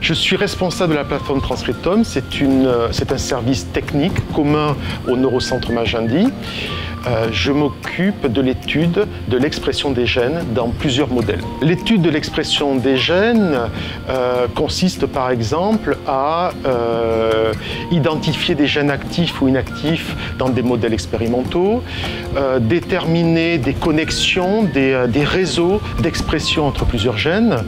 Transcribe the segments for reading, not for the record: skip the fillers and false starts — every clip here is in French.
Je suis responsable de la plateforme Transcriptome. C'est un service technique commun au Neurocentre Magendie. Je m'occupe de l'étude de l'expression des gènes dans plusieurs modèles. L'étude de l'expression des gènes consiste par exemple à identifier des gènes actifs ou inactifs dans des modèles expérimentaux, déterminer des connexions, des réseaux d'expression entre plusieurs gènes.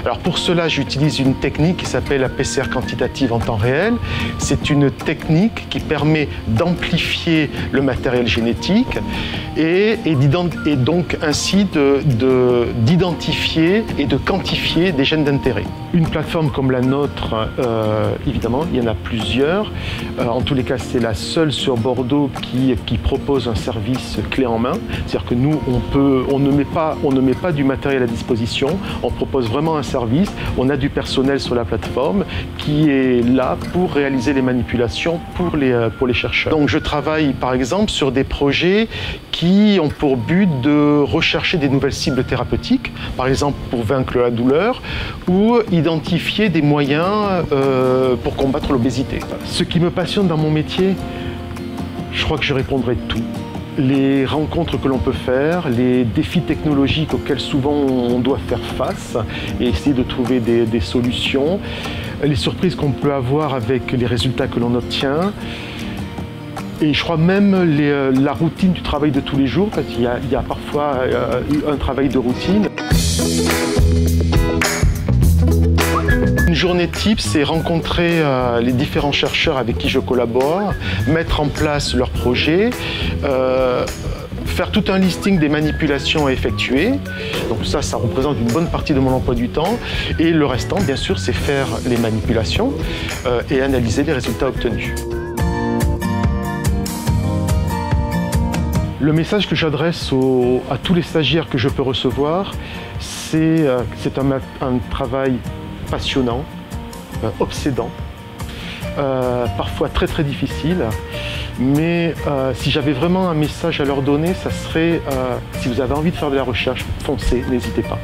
Alors pour cela, j'utilise une technique qui s'appelle la PCR quantitative en temps réel. C'est une technique qui permet d'amplifier le matériel génétique et donc ainsi d'identifier et de quantifier des gènes d'intérêt. Une plateforme comme la nôtre, évidemment, il y en a plusieurs. En tous les cas, c'est la seule sur Bordeaux qui propose un service clé en main. C'est-à-dire que nous, on ne met pas du matériel à disposition, on propose vraiment un service, on a du personnel sur la plateforme qui est là pour réaliser les manipulations pour les chercheurs. Donc je travaille par exemple sur des projets qui ont pour but de rechercher des nouvelles cibles thérapeutiques, par exemple pour vaincre la douleur, ou identifier des moyens pour combattre l'obésité. Ce qui me passionne dans mon métier, je crois que je répondrai de tout. Les rencontres que l'on peut faire, les défis technologiques auxquels souvent on doit faire face et essayer de trouver des solutions, les surprises qu'on peut avoir avec les résultats que l'on obtient. Et je crois même la routine du travail de tous les jours, parce qu'il y a parfois un travail de routine. Une journée type, c'est rencontrer les différents chercheurs avec qui je collabore, mettre en place leurs projets, faire tout un listing des manipulations à effectuer. Donc ça représente une bonne partie de mon emploi du temps. Et le restant, bien sûr, c'est faire les manipulations et analyser les résultats obtenus. Le message que j'adresse à tous les stagiaires que je peux recevoir, c'est un travail passionnant, obsédant, parfois très très difficile. Mais si j'avais vraiment un message à leur donner, ça serait si vous avez envie de faire de la recherche, foncez, n'hésitez pas.